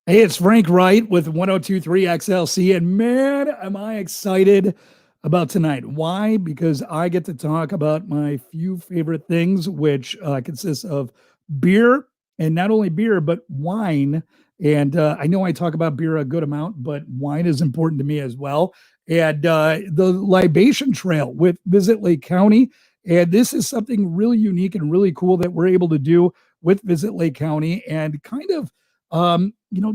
Hey, it's Frank Wright with 1023 XLC, and man, am I excited about tonight. Why? Because I get to talk about my few favorite things, which consists of beer, and not only beer, but wine. And I know I talk about beer a good amount, but wine is important to me as well. And the Libation Trail with Visit Lake County. And this is something really unique and really cool that we're able to do with Visit Lake County and kind of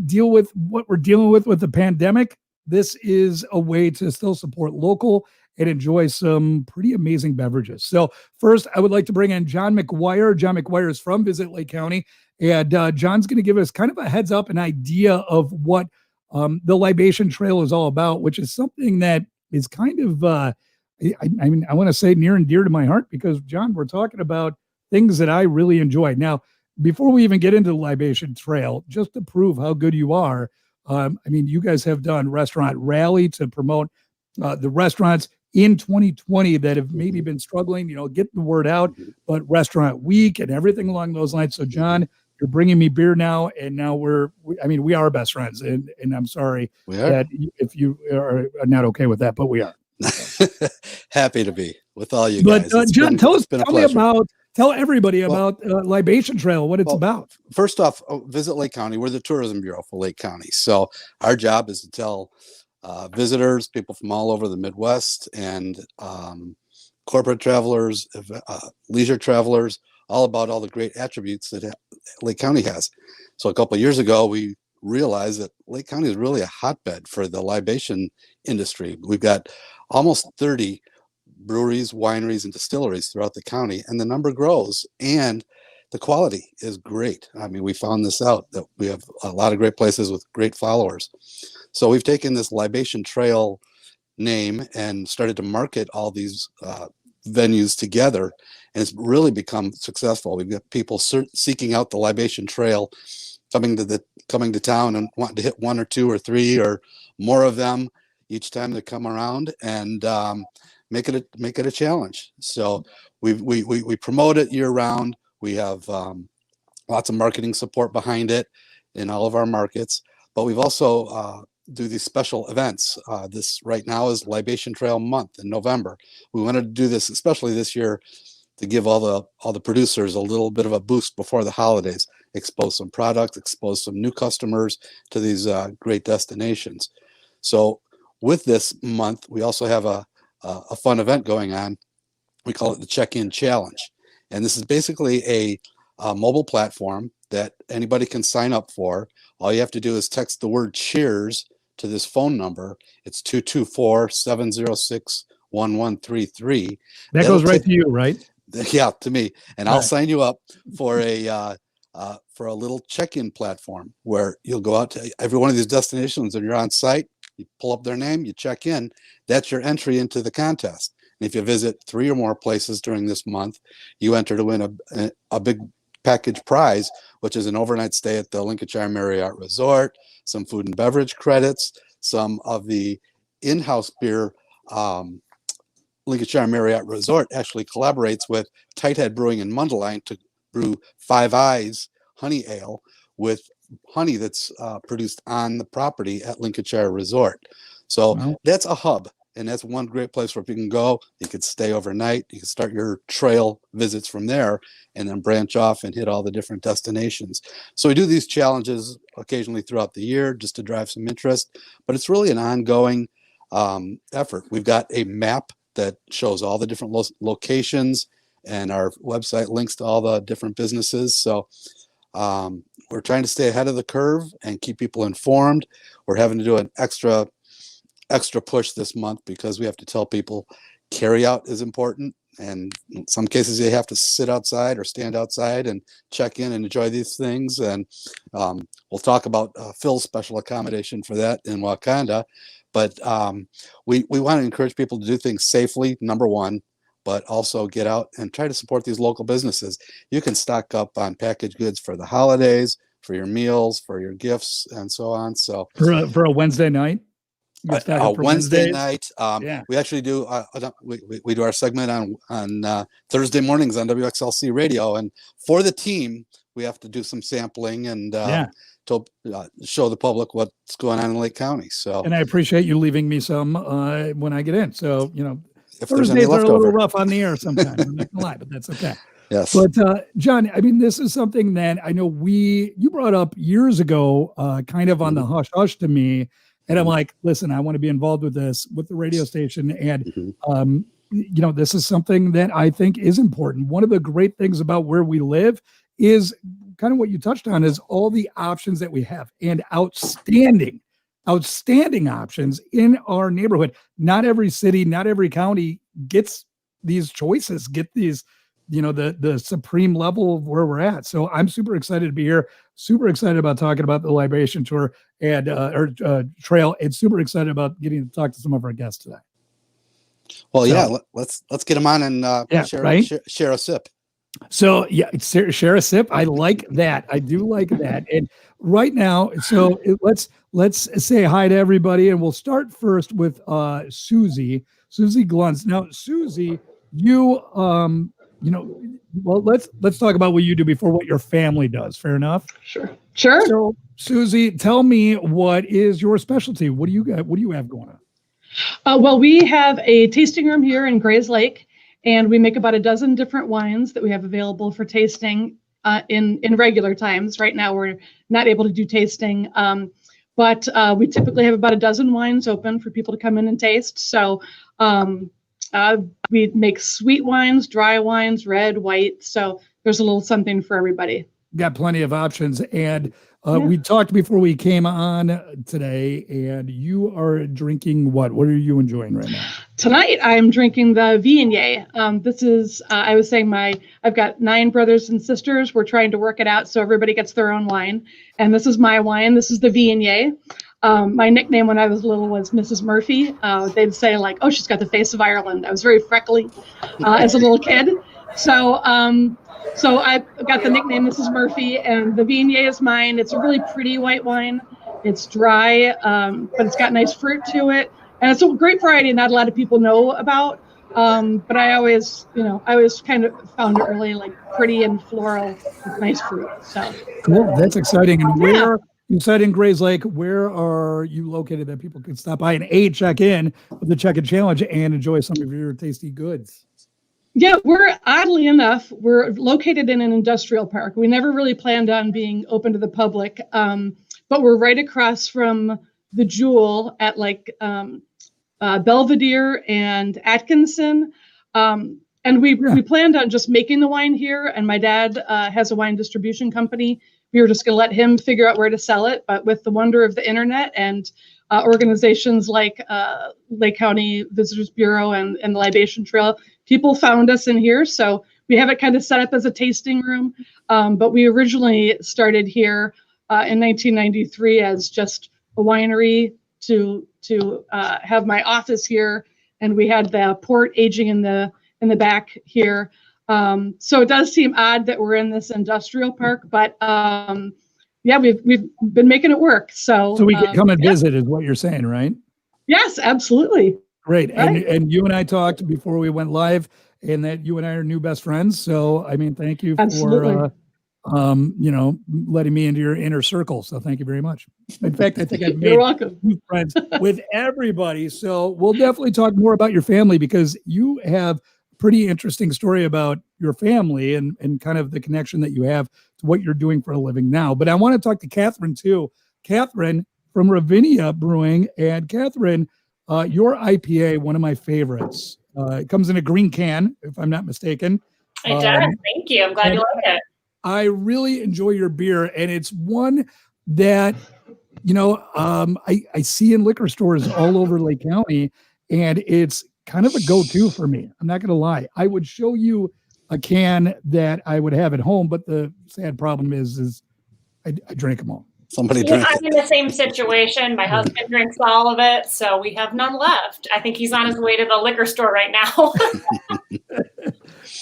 deal with what we're dealing with the pandemic. This is a way to still support local and enjoy some pretty amazing beverages. So first, I would like to bring in John Mcguire. John Mcguire is from Visit Lake County, and John's going to give us kind of a heads up, an idea of what the Libation Trail is all about, which is something that is kind of, I want to say near and dear to my heart because, John, we're talking about things that I really enjoy. Now, before we even get into the Libation Trail, just to prove how good you are, you guys have done Restaurant Rally to promote the restaurants in 2020 that have maybe been struggling, getting the word out, but Restaurant Week and everything along those lines. So, John, you're bringing me beer now, and now we are best friends, and I'm sorry that if you are not okay with that, but we are. Happy to be with all you guys. But John, tell everybody about Libation Trail, what it's about. First off, Visit Lake County. We're the tourism bureau for Lake County. So our job is to tell visitors, people from all over the Midwest and corporate travelers, leisure travelers, all about all the great attributes that Lake County has. So a couple of years ago, we realized that Lake County is really a hotbed for the libation industry. We've got almost 30 breweries, wineries, and distilleries throughout the county, and the number grows, and the quality is great. We found this out, that we have a lot of great places with great followers. So we've taken this Libation Trail name and started to market all these venues together, and it's really become successful. We've got people seeking out the Libation Trail, coming to town and wanting to hit one or two or three or more of them each time they come around, and make it a challenge. So we promote it year round. We have lots of marketing support behind it in all of our markets, but we've also do these special events. This right now is Libation Trail month in November. We wanted to do this, especially this year, to give all the producers a little bit of a boost before the holidays, expose some products, expose some new customers to these great destinations. So with this month, we also have a fun event going on. We call it the Check-In Challenge. And this is basically a mobile platform that anybody can sign up for. All you have to do is text the word cheers to this phone number. It's 224-706-1133. That goes right to you, right? Yeah, to me. And I'll sign you up for a little check-in platform where you'll go out to every one of these destinations and you're on site. You pull up their name, you check in. That's your entry into the contest. And if you visit 3 or more places during this month, you enter to win a big package prize, which is an overnight stay at the Lincolnshire Marriott Resort, some food and beverage credits, some of the in-house beer. Lincolnshire Marriott Resort actually collaborates with Tighthead Brewing in Mundelein to brew Five Eyes honey ale with honey that's produced on the property at Lincolnshire Resort. So that's a hub, and that's one great place where you can go. You could stay overnight. You can start your trail visits from there and then branch off and hit all the different destinations. So we do these challenges occasionally throughout the year just to drive some interest, but it's really an ongoing effort. We've got a map that shows all the different locations, and our website links to all the different businesses. So we're trying to stay ahead of the curve and keep people informed. We're having to do an extra push this month because we have to tell people carry out is important. And in some cases, you have to sit outside or stand outside and check in and enjoy these things. And we'll talk about Phil's special accommodation for that in Wakanda. But we want to encourage people to do things safely, number one, but also get out and try to support these local businesses. You can stock up on packaged goods for the holidays, for your meals, for your gifts, and so on. So for a Wednesday night? Wednesday night. We actually do we do our segment on Thursday mornings on WXLC radio, and for the team we have to do some sampling and Yeah. to show the public what's going on in Lake County. So, And I appreciate you leaving me some when I get in. So, if there's any Thursdays are a little leftover, rough on the air sometimes. I'm not gonna lie, but that's okay. yes. But John, I mean, this is something that I know you brought up years ago, kind of on the hush hush to me, and I'm like, listen, I want to be involved with this with the radio station, and this is something that I think is important. One of the great things about where we live is kind of what you touched on, is all the options that we have, and outstanding options in our neighborhood. Not every city, not every county gets these choices, get these, the supreme level of where we're at. So I'm super excited to be here, super excited about talking about the Libation Tour and Trail, and super excited about getting to talk to some of our guests today. Well, let's get them on and share a sip. So share a sip. I like that. I do like that. And right now, so let's say hi to everybody, and we'll start first with Susie Gluntz. Now, Susie, well, let's talk about what you do before what your family does. Fair enough? Sure. So, Susie, tell me, what is your specialty? What do you got? What do you have going on? Well, we have a tasting room here in Grays Lake, and we make about a dozen different wines that we have available for tasting in regular times. Right now, we're not able to do tasting, but we typically have about a dozen wines open for people to come in and taste. So we make sweet wines, dry wines, red, white. So there's a little something for everybody. Got plenty of options. And we talked before we came on today, and you are drinking what? What are you enjoying right now? Tonight, I'm drinking the Viognier. This is, I was saying I've got 9 brothers and sisters. We're trying to work it out so everybody gets their own wine. And this is my wine. This is the Viognier. My nickname when I was little was Mrs. Murphy. They'd say like, oh, she's got the face of Ireland. I was very freckly as a little kid. So I got the nickname Mrs. Murphy, and the Viognier is mine. It's a really pretty white wine. It's dry, but it's got nice fruit to it. And it's a great variety not a lot of people know about. But I always kind of found it really like pretty and floral with nice fruit. So cool. That's exciting. And where you said in Grays Lake, where are you located that people can stop by and check in with the Check-In Challenge and enjoy some of your tasty goods? Yeah, oddly enough, we're located in an industrial park. We never really planned on being open to the public, but we're right across from the Jewel at like Belvedere and Atkinson. And we planned on just making the wine here. And my dad has a wine distribution company. We were just going to let him figure out where to sell it. But with the wonder of the internet and organizations like Lake County Visitors Bureau and the Libation Trail, people found us in here. So we have it kind of set up as a tasting room. But we originally started here in 1993 as just a winery to have my office here. And we had the port aging in the back here. So it does seem odd that we're in this industrial park, but we've been making it work. So we can come and visit is what you're saying, right? Yes, absolutely. Great. Right. And you and I talked before we went live, and that you and I are new best friends. So, I mean, thank you for, letting me into your inner circle. So thank you very much. In fact, I think I've made new friends with everybody. So we'll definitely talk more about your family, because you have a pretty interesting story about your family and kind of the connection that you have to what you're doing for a living now. But I want to talk to Catherine too. Catherine from Ravinia Brewing. And Catherine, your IPA, one of my favorites. It comes in a green can, if I'm not mistaken. It does. Thank you. I'm glad you like it. I really enjoy your beer, and it's one that, I see in liquor stores all over Lake County, and it's kind of a go-to for me. I'm not going to lie. I would show you a can that I would have at home, but the sad problem is I drink them all. Somebody drink I'm in the same situation. My husband drinks all of it, so we have none left. I think he's on his way to the liquor store right now.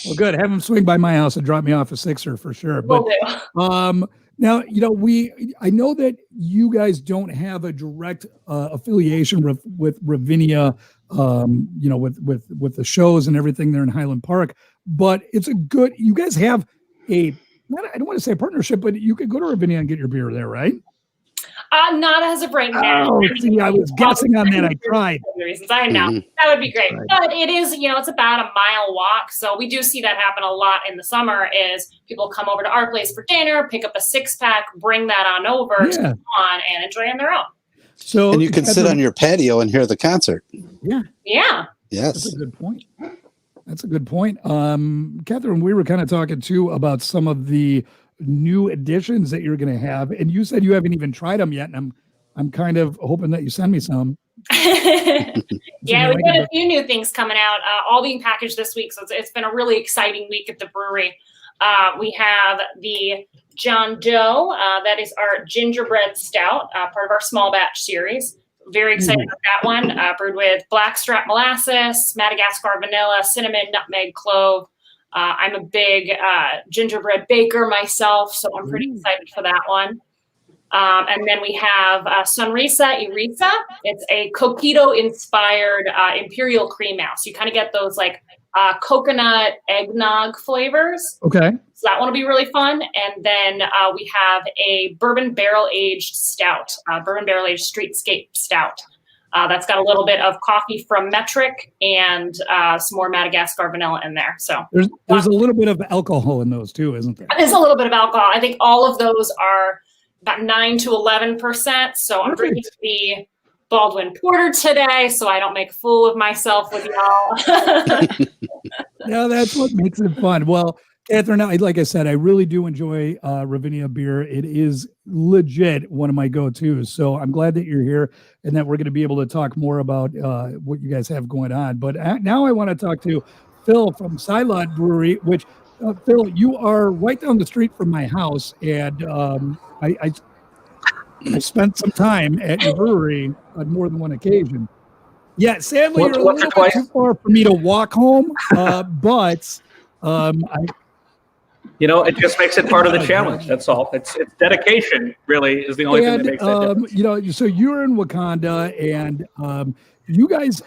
Well, good. Have him swing by my house and drop me off a sixer for sure. But now, I know that you guys don't have a direct affiliation with Ravinia, with the shows and everything there in Highland Park, but you guys have a I don't want to say a partnership, but you could go to Ravinia and get your beer there, right? Not as of right now. Oh, see, I was guessing on that. I tried. Reasons I know Mhm. that would be great, Right. but it is, it's about a mile walk. So we do see that happen a lot in the summer. Is people come over to our place for dinner, pick up a 6-pack, bring that on over to Yeah. on and enjoy on their own. So And you can sit on your patio and hear the concert. Yeah, Yeah. that's Yes. a good point. That's a good point. Catherine, we were kind of talking too about some of the new additions that you're going to have, and you said you haven't even tried them yet, and I'm kind of hoping that you send me some. Yeah, we've got a few new things coming out, all being packaged this week. So it's been a really exciting week at the brewery. We have the John Doe, that is our gingerbread stout, part of our small batch series. Very excited about that one. Brewed with blackstrap molasses, Madagascar vanilla, cinnamon, nutmeg, clove. I'm a big gingerbread baker myself, so I'm pretty excited for that one. And then we have Sonrisa Irisa. It's a coquito-inspired imperial cream ale. So you kind of get those like coconut eggnog flavors. Okay. So that one will be really fun. And then we have a bourbon barrel-aged stout, bourbon barrel-aged streetscape stout. That's got a little bit of coffee from Metric and some more Madagascar vanilla in there. So There's a little bit of alcohol in those too, isn't there? there's a little bit of alcohol. I think all of those are about 9 to 11%. So I'm drinking the Baldwin Porter today, so I don't make a fool of myself with y'all. Yeah, that's what makes it fun. Well, Catherine, like I said, I really do enjoy Ravinia beer. It is legit one of my go-tos. So I'm glad that you're here and that we're going to be able to talk more about what you guys have going on. But now I want to talk to Phil from Cylod Brewery, which, Phil, you are right down the street from my house. And I spent some time at your brewery on more than one occasion. Yeah, sadly, you're a little bit too far for me to walk home, but it just makes it part of the challenge. That's all. It's dedication, really, is the only thing that makes it difference. So you're in Wakanda, and you guys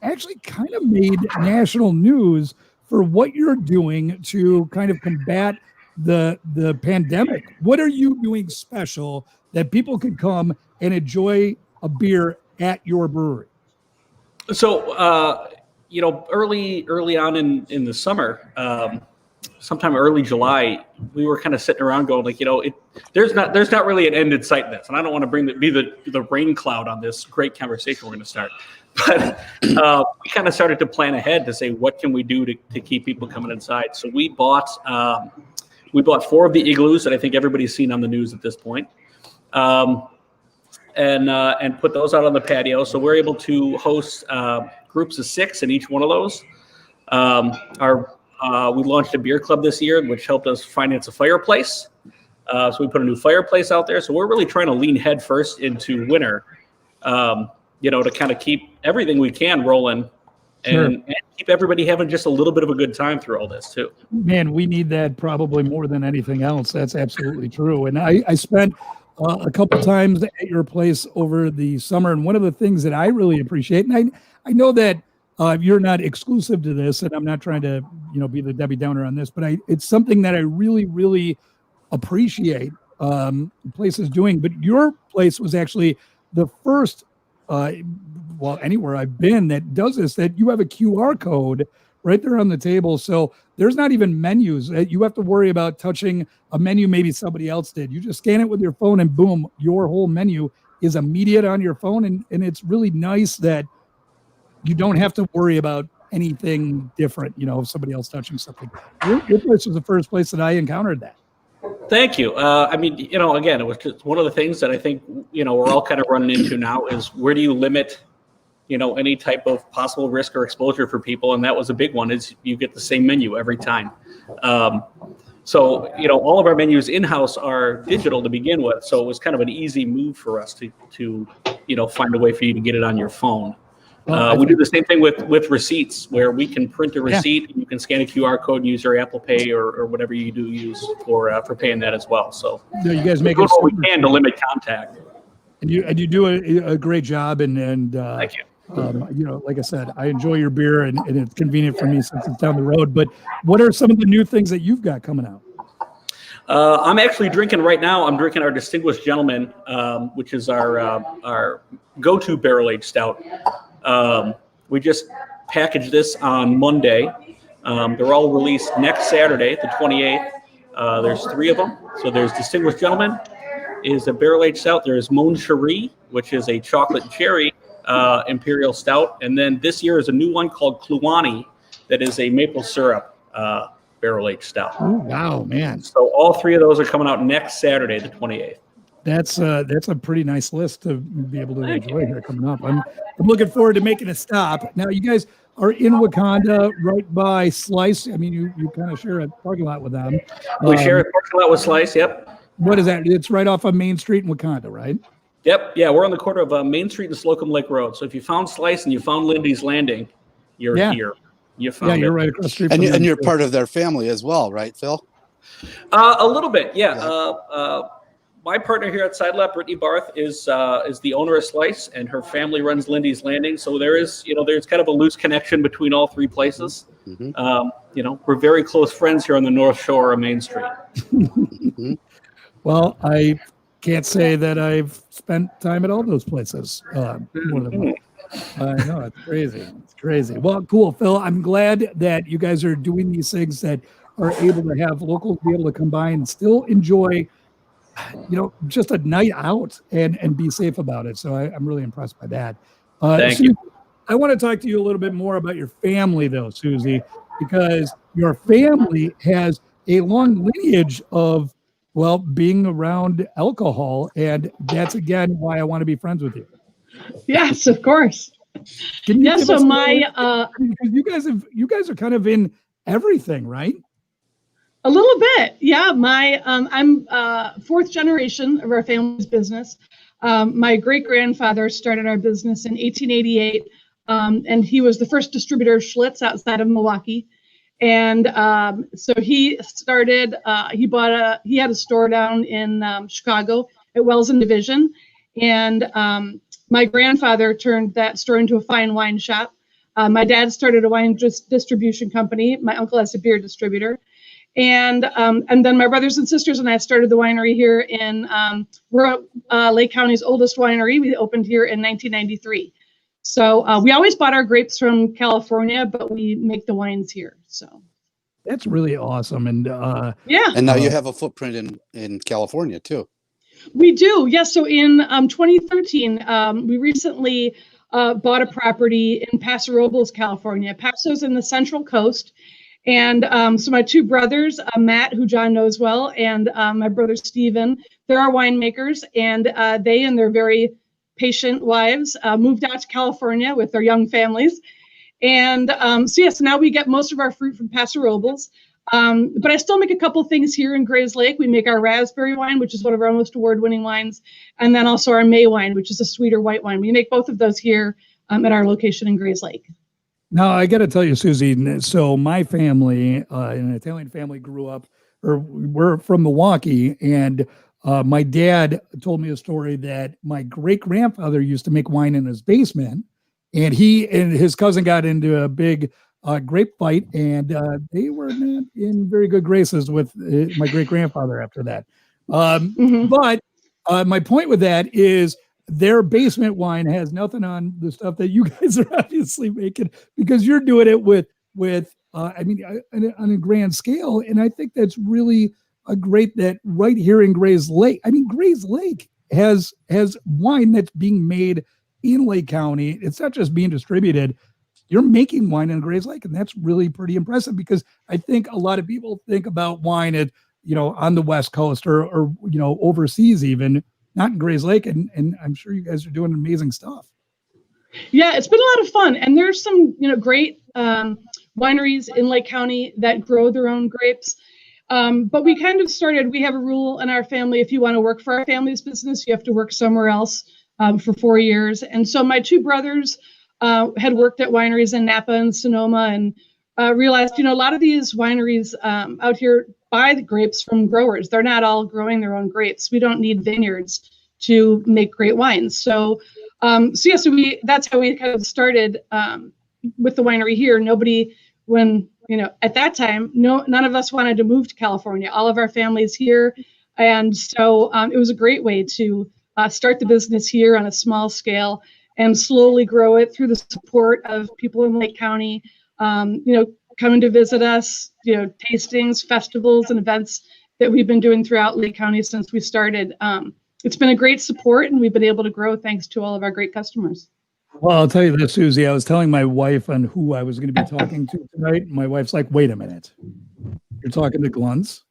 actually kind of made national news for what you're doing to kind of combat the pandemic. What are you doing special that people could come and enjoy a beer at your brewery? So, early on in the summer, sometime early July, we were kind of sitting around going like, there's not really an end in sight in this, and I don't want to be the rain cloud on this great conversation we're going to start. But we kind of started to plan ahead to say, what can we do to keep people coming inside? So we bought 4 of the igloos that I think everybody's seen on the news at this point. And put those out on the patio. So we're able to host groups of 6 in each one of those. We launched a beer club this year, which helped us finance a fireplace. So we put a new fireplace out there. So we're really trying to lean head first into winter, to kind of keep everything we can rolling and keep everybody having just a little bit of a good time through all this too. Man, we need that probably more than anything else. That's absolutely true. And I spent a couple times at your place over the summer, and one of the things that I really appreciate, and I know that you're not exclusive to this, and I'm not trying to be the Debbie Downer on this, but it's something that I really, really appreciate places doing. But your place was actually the first, anywhere I've been that does this, that you have a QR code right there on the table. So there's not even menus. You have to worry about touching a menu maybe somebody else did. You just scan it with your phone and boom, your whole menu is immediate on your phone. And it's really nice that you don't have to worry about anything different, if somebody else touching something. Your place was the first place that I encountered that. Thank you. Again, it was just one of the things that I think, we're all kind of running into now is where do you limit any type of possible risk or exposure for people. And that was a big one, is you get the same menu every time. So all of our menus in-house are digital to begin with. So it was kind of an easy move for us to find a way for you to get it on your phone. We do the same thing with receipts, where we can print a receipt and you can scan a QR code and use your Apple Pay or whatever you do use for paying that as well. So you guys make what we can to limit contact. And you do a great job, and thank you. Like I said, I enjoy your beer, and it's convenient for me since it's down the road. But what are some of the new things that you've got coming out? I'm actually drinking right now. I'm drinking our Distinguished Gentleman, which is our go-to barrel-aged stout. We just packaged this on Monday. They're all released next Saturday, the 28th. There's 3 of them. So there's Distinguished Gentleman, is a barrel-aged stout. There's Mon Cherie, which is a chocolate cherry imperial stout. And then this year is a new one called Kluani that is a maple syrup barrel-aged stout. Oh, wow, man. So all 3 of those are coming out next Saturday, the 28th. That's a pretty nice list to be able to enjoy here coming up. I'm looking forward to making a stop. Now, you guys are in Wakanda, right by Slice. I mean, you kind of share a parking lot with them. We share a parking lot with Slice, yep. What is that? It's right off of Main Street in Wakanda, right? Yep, yeah, we're on the corner of Main Street and Slocum Lake Road. So if you found Slice and you found Lindy's Landing, you're here. You found you're it. right across the street. And you're part of their family as well, right, Phil? A little bit, yeah. My partner here at Cylod, Brittany Barth, is the owner of Slice, and her family runs Lindy's Landing. So there's kind of a loose connection between all 3 places. Mm-hmm. We're very close friends here on the North Shore of Main Street. Mm-hmm. Well, I can't say that I've spent time at all those places. More than one. I know, it's crazy. It's crazy. Well, cool, Phil. I'm glad that you guys are doing these things that are able to have locals be able to come by and still enjoy, just a night out and be safe about it. So I'm really impressed by that. Thank you. I want to talk to you a little bit more about your family, though, Susie, because your family has a long lineage of, being around alcohol. And that's, again, why I want to be friends with you. Yes, of course. Can you so my because you guys are kind of in everything, right? a little bit, yeah. My I'm 4th generation of our family's business. My great grandfather started our business in 1888, and he was the first distributor of Schlitz outside of Milwaukee. And so he started. He had a store down in Chicago at Wells and Division, and my grandfather turned that store into a fine wine shop. My dad started a wine distribution company. My uncle has a beer distributor. And then my brothers and sisters and I started the winery here we're Lake County's oldest winery. We opened here in 1993. So we always bought our grapes from California, but we make the wines here. So that's really awesome. And yeah. And now you have a footprint in California too. We do, yes. So in 2013, we recently bought a property in Paso Robles, California. Paso's in the Central Coast. And so my 2 brothers, Matt, who John knows well, and my brother Steven, they're our winemakers. And they and their very patient wives moved out to California with their young families. And so now we get most of our fruit from Paso Robles. But I still make a couple things here in Grays Lake. We make our raspberry wine, which is one of our most award-winning wines, and then also our May wine, which is a sweeter white wine. We make both of those here at our location in Grays Lake. Now, I got to tell you, Susie, so my family, an Italian family, we're from Milwaukee, and my dad told me a story that my great-grandfather used to make wine in his basement, and he and his cousin got into a big grape fight, and they were not in very good graces with my great-grandfather after that. But my point with that is their basement wine has nothing on the stuff that you guys are obviously making, because you're doing it with on a grand scale. And I think that's really a great that right here in Grays Lake. I mean, Grays Lake has wine that's being made in Lake County. It's not just being distributed. You're making wine in Grays Lake, and that's really pretty impressive, because I think a lot of people think about wine at, on the West Coast or overseas even, not in Grays Lake. And I'm sure you guys are doing amazing stuff. Yeah, it's been a lot of fun. And there's some, great wineries in Lake County that grow their own grapes. But we kind of we have a rule in our family: if you want to work for our family's business, you have to work somewhere else for 4 years. And so my 2 brothers had worked at wineries in Napa and Sonoma, and realized, a lot of these wineries out here buy the grapes from growers. They're not all growing their own grapes. We don't need vineyards to make great wines. So that's how we kind of started with the winery here. When at that time, none of us wanted to move to California. All of our families here. And so it was a great way to start the business here on a small scale and slowly grow it through the support of people in Lake County, coming to visit us, tastings, festivals, and events that we've been doing throughout Lake County since we started. It's been a great support, and we've been able to grow thanks to all of our great customers. Well, I'll tell you this, Susie. I was telling my wife on who I was going to be talking to tonight. And my wife's like, wait a minute. You're talking to Glunn's?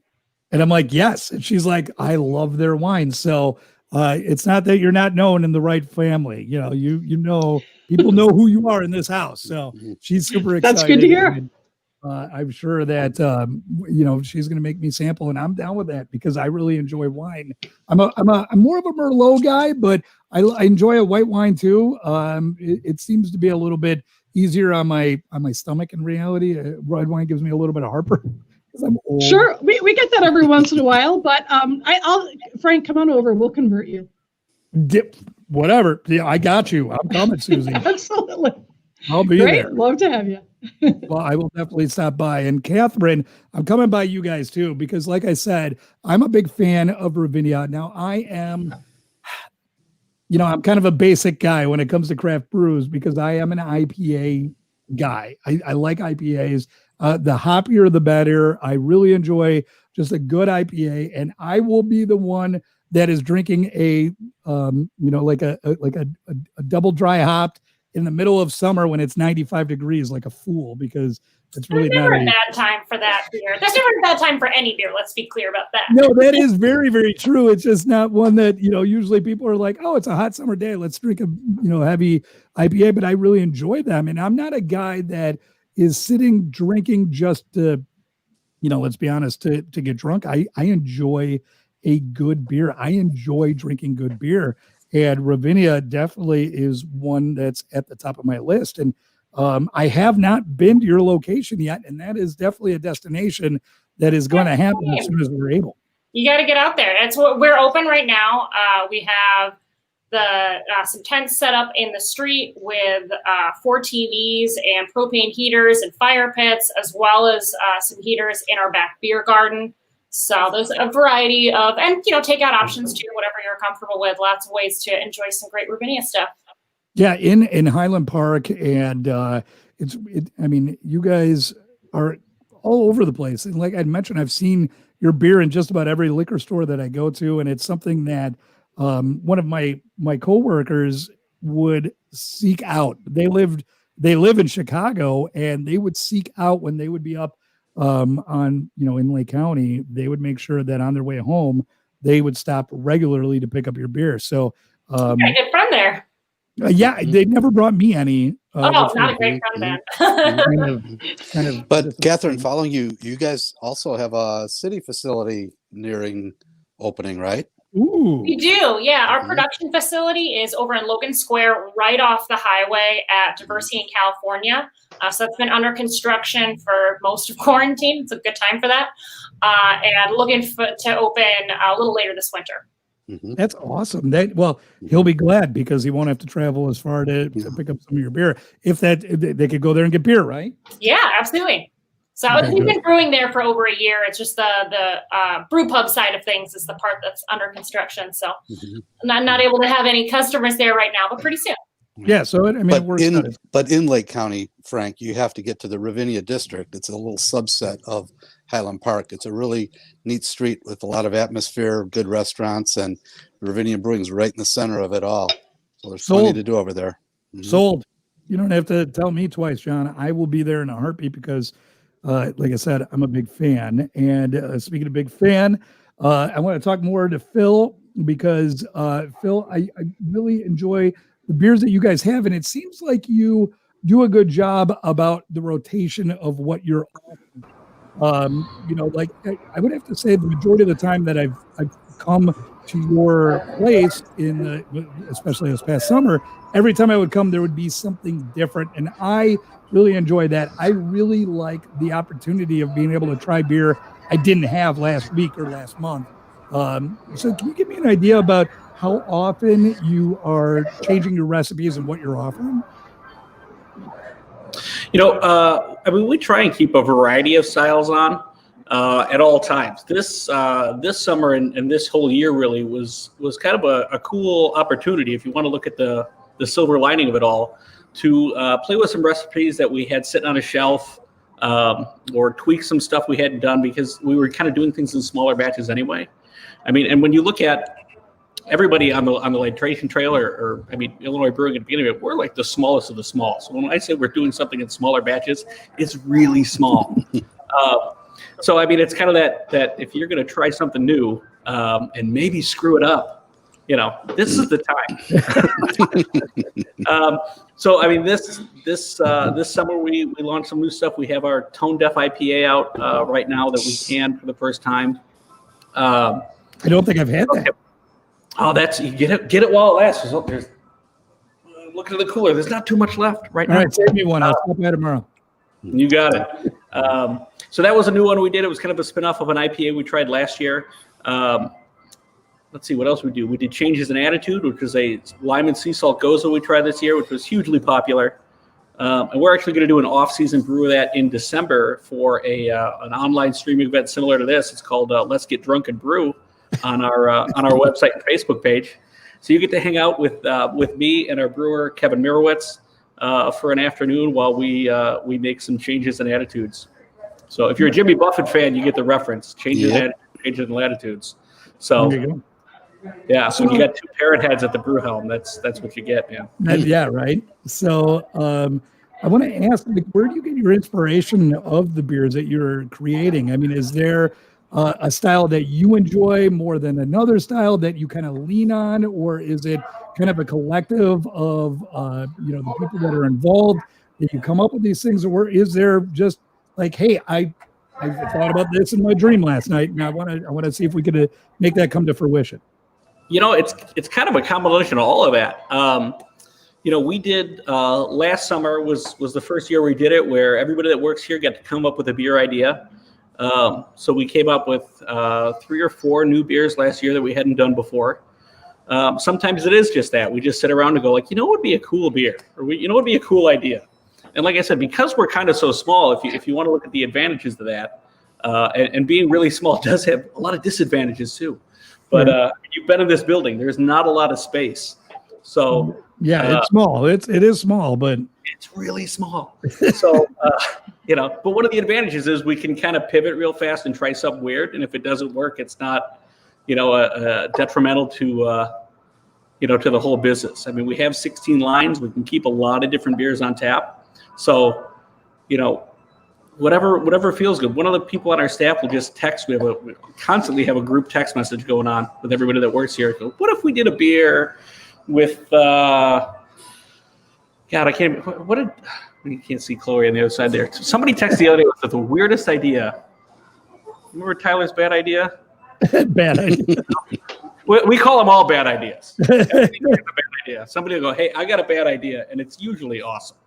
And I'm like, yes. And she's like, I love their wine. So it's not that you're not known in the right family. People know who you are in this house. So she's super excited. That's good to hear. And, I'm sure that, she's going to make me sample, and I'm down with that because I really enjoy wine. I'm more of a Merlot guy, but I enjoy a white wine too. It seems to be a little bit easier on my stomach in reality. Red wine gives me a little bit of heartburn because I'm old. Sure. We get that every once in a while, but I'll Frank, come on over. We'll convert you. Whatever. Yeah, I got you. I'm coming, Susie. Absolutely. I'll be Great. there. Love to have you. Well, I will definitely stop by. And Catherine, I'm coming by you guys too, because like I said, I'm a big fan of Ravinia. Now I'm kind of a basic guy when it comes to craft brews because I am an IPA guy. I like IPAs. The hoppier, the better. I really enjoy just a good IPA, and I will be the one that is drinking a double dry hopped in the middle of summer when it's 95 degrees like a fool, because it's really There's never a bad time for that beer. There's never a bad time for any beer. Let's be clear about that. No, that is very, very true. It's just not one that, usually people are like, oh, it's a hot summer day. Let's drink a, heavy IPA, but I really enjoy them. And I'm not a guy that is sitting drinking just to, let's be honest, to get drunk. I enjoy a good beer. I enjoy drinking good beer. And Ravinia definitely is one that's at the top of my list. And I have not been to your location yet, and that is definitely a destination that is going to happen as soon as we're able. You got to get out there. That's what we're open right now. We have some tents set up in the street with 4 TVs and propane heaters and fire pits, as well as some heaters in our back beer garden. So there's a variety of, and takeout options too, whatever you're comfortable with. Lots of ways to enjoy some great Ravinia stuff. Yeah, in Highland Park, and you guys are all over the place. And like I mentioned, I've seen your beer in just about every liquor store that I go to, and it's something that one of my coworkers would seek out. They live in Chicago, and they would seek out when they would be up in Lake County. They would make sure that on their way home they would stop regularly to pick up your beer. So you got a good friend there. Yeah, they never brought me any. Not a great friend then. kind of. But Catherine, following you guys also have a city facility nearing opening, right? Ooh. We do, yeah. Our production facility is over in Logan Square, right off the highway at Diversity in California. So that's been under construction for most of quarantine. It's a good time for that. And looking to open a little later this winter. Mm-hmm. That's awesome. He'll be glad because he won't have to travel as far to pick up some of your beer. If they could go there and get beer, right? Yeah, absolutely. So we've been brewing there for over a year. It's just the brew pub side of things is the part that's under construction. So I'm not able to have any customers there right now, but pretty soon. Yeah. So it works. But in Lake County, Frank, you have to get to the Ravinia district. It's a little subset of Highland Park. It's a really neat street with a lot of atmosphere, good restaurants, and Ravinia Brewing is right in the center of it all. So there's plenty to do over there. Mm-hmm. Sold. You don't have to tell me twice, John. I will be there in a heartbeat because, like I said, I'm a big fan. And speaking of big fan, I want to talk more to Phil because, Phil, I really enjoy the beers that you guys have. And it seems like you do a good job about the rotation of what you're offering. I would have to say the majority of the time that I've come to your place especially this past summer, every time I would come, there would be something different. And I really enjoy that. I really like the opportunity of being able to try beer I didn't have last week or last month. So can you give me an idea about how often you are changing your recipes and what you're offering? I mean, we try and keep a variety of styles on at all times. This summer and this whole year really was kind of a cool opportunity, if you want to look at the silver lining of it all, to play with some recipes that we had sitting on a shelf, or tweak some stuff we hadn't done, because we were kind of doing things in smaller batches anyway. I mean, and when you look at everybody on the Libation Trail, or Illinois Brewing at the beginning of it, we're like the smallest of the small. So when I say we're doing something in smaller batches, it's really small. So I mean, it's kind of that if you're going to try something new and maybe screw it up, this is the time. So I mean, this summer we launched some new stuff. We have our Tone Deaf IPA out right now that we canned for the first time. I don't think I've had that. Oh, you get it while it lasts. There's look at the cooler. There's not too much left right now. All right, save me one. I'll stop by tomorrow. You got it. So that was a new one we did. It was kind of a spinoff of an IPA we tried last year. Let's see what else we do. We did Changes in Attitude, which was a lime and sea salt goza we tried this year, which was hugely popular. And we're actually going to do an off-season brew of that in December for an online streaming event similar to this. It's called Let's Get Drunk and Brew on our website and Facebook page. So you get to hang out with me and our brewer Kevin Mirowitz for an afternoon while we make some changes in attitudes. So if you're a Jimmy Buffett fan, you get the reference: changes in attitudes, changes in latitudes. So There you go. yeah, so when you got two parrot heads at the brew helm, that's what you get, man. Yeah, right. So I want to ask, where do you get your inspiration of the beers that you're creating? I mean, is there a style that you enjoy more than another style that you kind of lean on, or is it kind of a collective of the people that are involved that you come up with these things, or is there just like, hey, I thought about this in my dream last night, and I want to see if we could make that come to fruition? It's kind of a combination of all of that. We did last summer was the first year we did it, where everybody that works here got to come up with a beer idea. So we came up with 3 or 4 new beers last year that we hadn't done before. Sometimes it is just that we just sit around and go like, what would be a cool beer, or what would be a cool idea. And like I said, because we're kind of so small, if you want to look at the advantages of that, and being really small does have a lot of disadvantages too. But you've been in this building, there's not a lot of space. So yeah, it's small. It is small, but it's really small. So but one of the advantages is we can kind of pivot real fast and try something weird. And if it doesn't work, it's not detrimental to to the whole business. I mean, we have 16 lines. We can keep a lot of different beers on tap. So, whatever feels good. One of the people on our staff will just text. We constantly have a group text message going on with everybody that works here. Go, what if we did a beer with, God, I can't, you can't see Chloe on the other side there. Somebody texted the other day with the weirdest idea. Remember Tyler's bad idea? Bad idea. We call them all bad ideas. Everything's a bad idea. Somebody will go, hey, I got a bad idea, and it's usually awesome.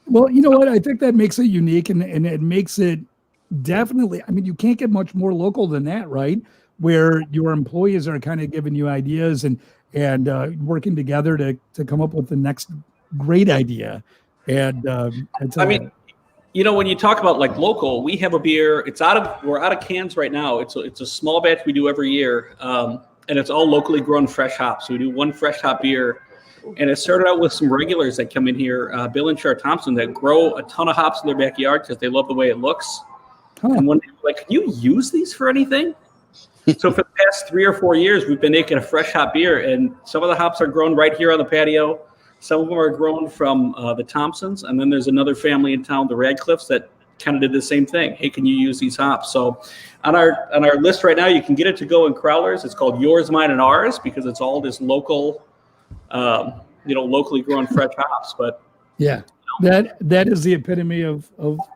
Well, you know what? I think that makes it unique, and it makes it definitely, I mean, you can't get much more local than that, right? Where your employees are kind of giving you ideas and working together to come up with the next great idea. And when you talk about like local, we have a beer. We're out of cans right now. It's a small batch we do every year, and it's all locally grown fresh hops. So we do one fresh hop beer. And it started out with some regulars that come in here, Bill and Char Thompson, that grow a ton of hops in their backyard because they love the way it looks. Huh. And when they were like, can you use these for anything? So for the past 3 or 4 years, we've been making a fresh hop beer, and some of the hops are grown right here on the patio. Some of them are grown from the Thompsons, and then there's another family in town, the Radcliffes, that kind of did the same thing. Hey, can you use these hops? So on our list right now, you can get it to go in crowlers. It's called Yours, Mine, and Ours, because it's all this local. Locally grown fresh hops, but yeah, that is the epitome of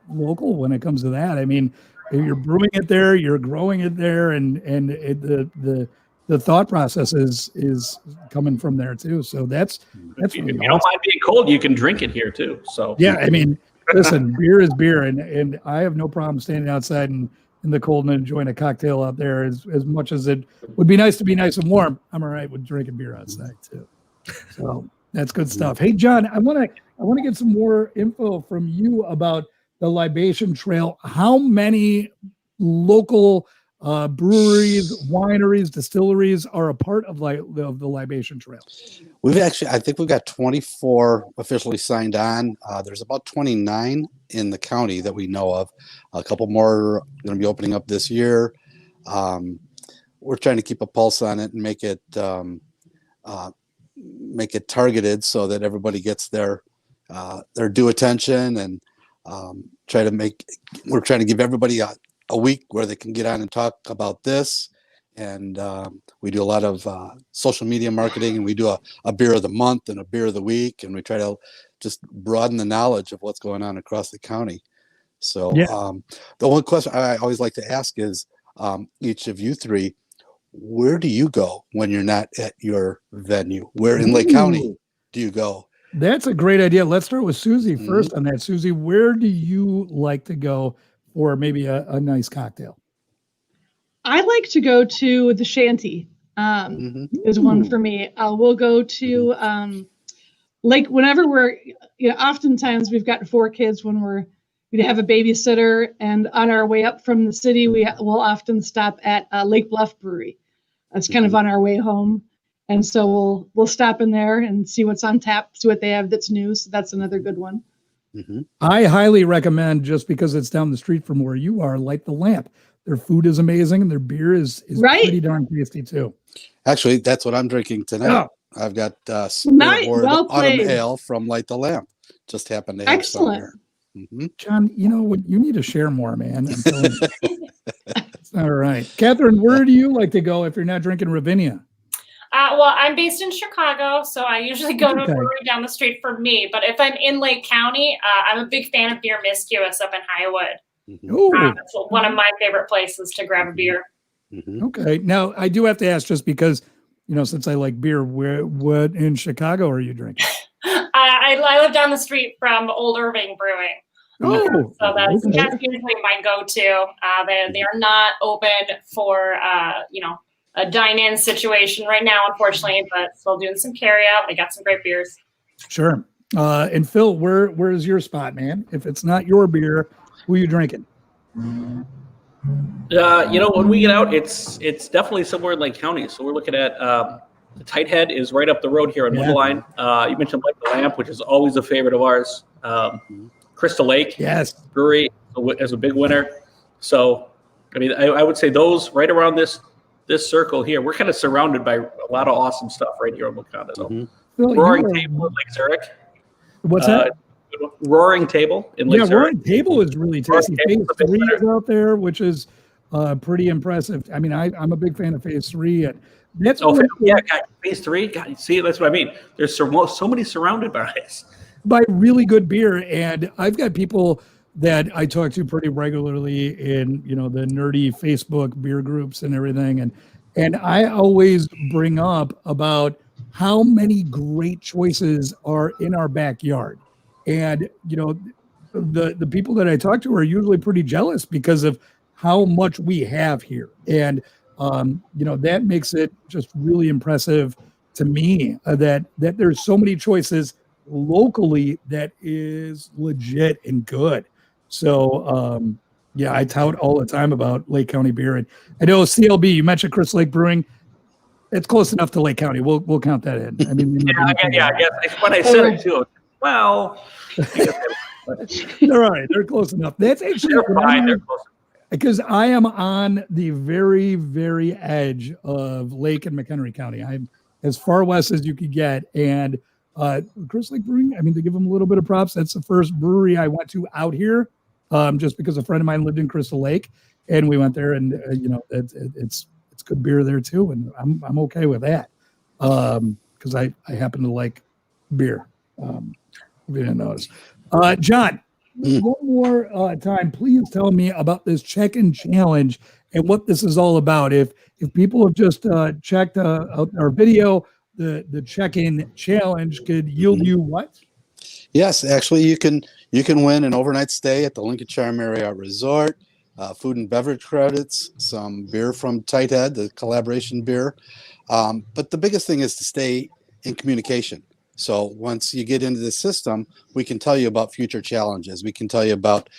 local when it comes to that. I mean, you're brewing it there, you're growing it there, and the thought process is coming from there too. So that's if you don't mind being cold, you can drink it here too. So yeah, I mean, listen, beer is beer, and I have no problem standing outside in the cold and enjoying a cocktail out there as much as it would be nice to be nice and warm. I'm all right with drinking beer outside too. So That's good stuff. Hey, John, I want to get some more info from you about the Libation Trail. How many local breweries, wineries, distilleries are a part of the Libation Trail? I think we've got 24 officially signed on. There's about 29 in the county that we know of. A couple more are going to be opening up this year. We're trying to keep a pulse on it and make it targeted so that everybody gets their due attention, and we're trying to give everybody a week where they can get on and talk about this. And we do a lot of social media marketing, and we do a beer of the month and a beer of the week, and we try to just broaden the knowledge of what's going on across the county. So the one question I always like to ask is, each of you three, where do you go when you're not at your venue? Where in Lake County do you go? That's a great idea. Let's start with Susie first on that. Susie, where do you like to go for maybe a nice cocktail? I like to go to the Shanty. Is one for me. We'll go to whenever we're, oftentimes we've got 4 kids when we have a babysitter, and on our way up from the city, we'll often stop at Lake Bluff Brewery. That's kind of on our way home. And so we'll stop in there and see what's on tap, see what they have that's new. So that's another good one. I highly recommend, just because it's down the street from where you are, Light the Lamp. Their food is amazing, and their beer is pretty darn tasty too. Actually, that's what I'm drinking tonight. Oh. I've got Well Autumn Ale from Light the Lamp. Just happened to have some here. John, you know what? You need to share more, man. I'm telling you. It's all right. Catherine, where do you like to go if you're not drinking Ravinia? Well, I'm based in Chicago, so I usually go to a brewery down the street from me. But if I'm in Lake County, I'm a big fan of Beer Miscuous up in Highwood. That's one of my favorite places to grab a beer. Okay. Now, I do have to ask, just because, since I like beer, what in Chicago are you drinking? I live down the street from Old Irving Brewing. So that's usually my go-to. They are not open for, a dine-in situation right now, unfortunately, but still doing some carry-out. They got some great beers. Sure. And Phil, where is your spot, man? If it's not your beer, who are you drinking? When we get out, it's definitely somewhere in Lake County. So we're looking at the Tight Head is right up the road here on Woodline. You mentioned Light the Lamp, which is always a favorite of ours. Crystal Lake Brewery as a big winner. So, I would say those right around this circle here. We're kind of surrounded by a lot of awesome stuff right here in Wakanda. So, Roaring Table in Lake Zurich. What's that? Roaring Table in Lake Zurich. Roaring Table is really tasty. Phase 3 is out there, which is pretty impressive. I'm a big fan of Phase 3. And that's Phase 3. God, see, that's what I mean. There's so many surrounded by us. By really good beer. And I've got people that I talk to pretty regularly in, the nerdy Facebook beer groups and everything. And I always bring up about how many great choices are in our backyard. And, the people that I talk to are usually pretty jealous because of how much we have here. And, that makes it just really impressive to me that there's so many choices locally that is legit and good. So, I tout all the time about Lake County beer. And I know CLB, you mentioned Crystal Lake Brewing. It's close enough to Lake County. We'll count that in. I guess when I said it too, well, they're all right. They're close enough. That's actually fine. They're close enough. Because I am on the very, very edge of Lake and McHenry County. I'm as far west as you could get. And Crystal Lake Brewing, to give them a little bit of props, that's the first brewery I went to out here, just because a friend of mine lived in Crystal Lake, and we went there, and it's good beer there too, and I'm okay with that, because I happen to like beer. If you didn't notice, John, one more time, please tell me about this check-in challenge and what this is all about. If people have just checked out our video, the check-in challenge could yield you what? Yes, actually, you can win an overnight stay at the Lincolnshire Marriott Resort, food and beverage credits, some beer from Tight Head, the collaboration beer. But the biggest thing is to stay in communication. So once you get into the system, we can tell you about future challenges. We can tell you about,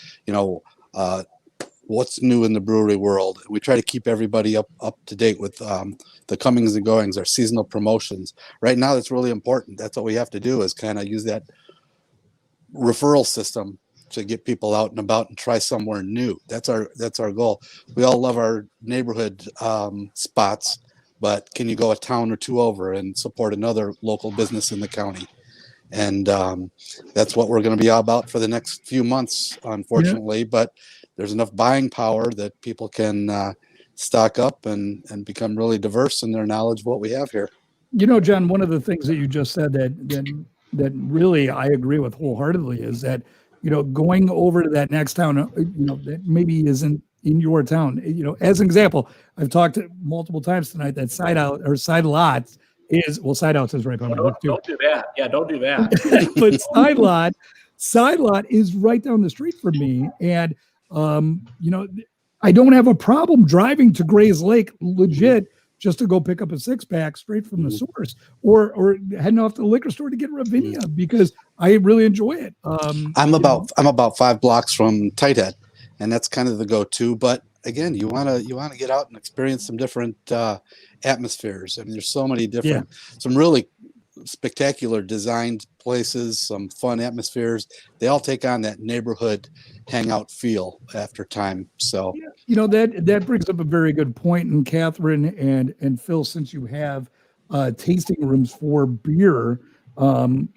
what's new in the brewery world. We try to keep everybody up to date with the comings and goings, our seasonal promotions. Right now, that's really important. That's what we have to do, is kind of use that referral system to get people out and about and try somewhere new. That's our goal. We all love our neighborhood spots, but can you go a town or two over and support another local business in the county? And that's what we're going to be about for the next few months, unfortunately. But there's enough buying power that people can stock up and become really diverse in their knowledge of what we have here. John, one of the things that you just said that really I agree with wholeheartedly is that, going over to that next town, that maybe isn't in your town. As an example, I've talked multiple times tonight that Side Lot is, well, Side Out is right by my house too. Don't do that. Yeah, don't do that. But Side Lot is right down the street from me. And, I don't have a problem driving to Gray's Lake legit just to go pick up a 6-pack straight from the source, or heading off to the liquor store to get Ravinia, because I really enjoy it. I'm about 5 blocks from Tighthead, and that's kind of the go-to. But again, you want to get out and experience some different atmospheres. I mean, there's so many different, some really spectacular designed places, some fun atmospheres. They all take on that neighborhood hangout feel after time. So that brings up a very good point. And Catherine and Phil, since you have tasting rooms for beer, when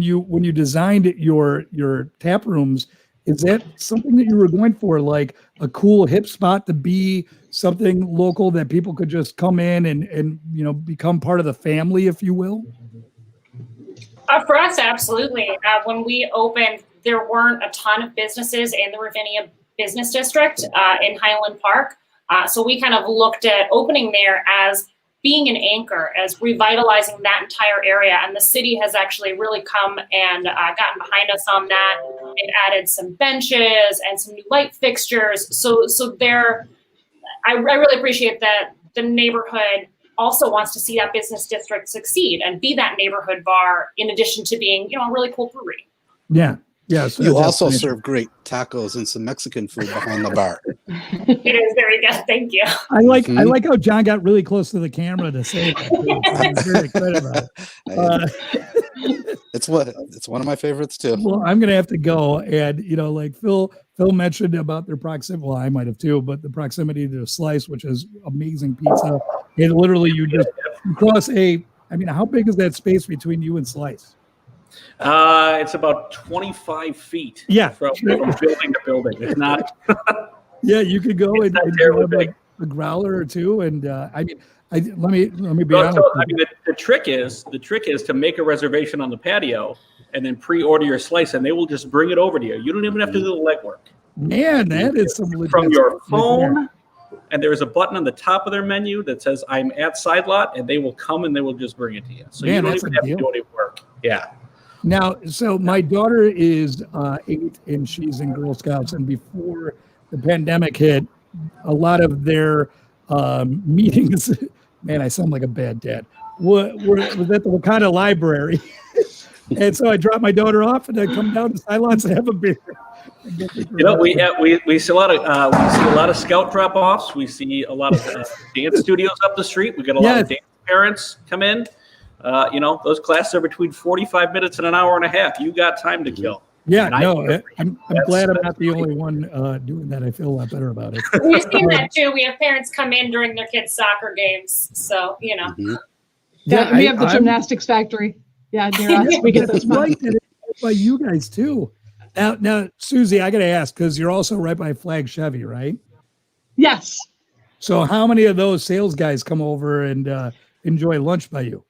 you designed your tap rooms, is that something that you were going for, like a cool hip spot to be something local that people could just come in and become part of the family, if you will? For us, absolutely. When we opened, there weren't a ton of businesses in the Ravinia Business District in Highland Park. So we kind of looked at opening there as being an anchor, as revitalizing that entire area. And the city has actually really come and gotten behind us on that. It added some benches and some new light fixtures. So there, I really appreciate that the neighborhood also wants to see that business district succeed and be that neighborhood bar, in addition to being, a really cool brewery. Yeah. Yeah. So you also serve great tacos and some Mexican food behind the bar. It is very good. Thank you. I like how John got really close to the camera to say that. I'm very excited about it. It's one of my favorites too. Well, I'm gonna have to go, and like Phil mentioned about their proximity. Well, I might have too, but the proximity to Slice, which is amazing pizza. And literally, you cross how big is that space between you and Slice? It's about 25 feet. Yeah, from building to building. It's not. Yeah, you could go and grab like a growler or two, and let me be honest. The trick is to make a reservation on the patio and then pre-order your slice, and they will just bring it over to you. You don't even have to do the legwork. Man, that is some from your phone. And there is a button on the top of their menu that says "I'm at Side Lot," and they will come and they will just bring it to you. So you don't even have to do any work. Yeah. Now, so my daughter is 8 and she's in Girl Scouts, and before the pandemic hit, a lot of their meetings, man, I sound like a bad dad, was at the Wakanda Library. And so I dropped my daughter off and I come down to Cylod to have a beer. We see a lot of scout drop-offs. We see a lot of dance studios up the street. We get a lot of dance parents come in. Those classes are between 45 minutes and an hour and a half. You got time to kill. Yeah, I'm glad I'm not the only one doing that. I feel a lot better about it. We've seen that too. We have parents come in during their kids' soccer games. So, Yeah, we have the gymnastics factory. Yeah, near us. We get those right by you guys too. Now, Susie, I got to ask, because you're also right by Flag Chevy, right? Yes. So how many of those sales guys come over and enjoy lunch by you?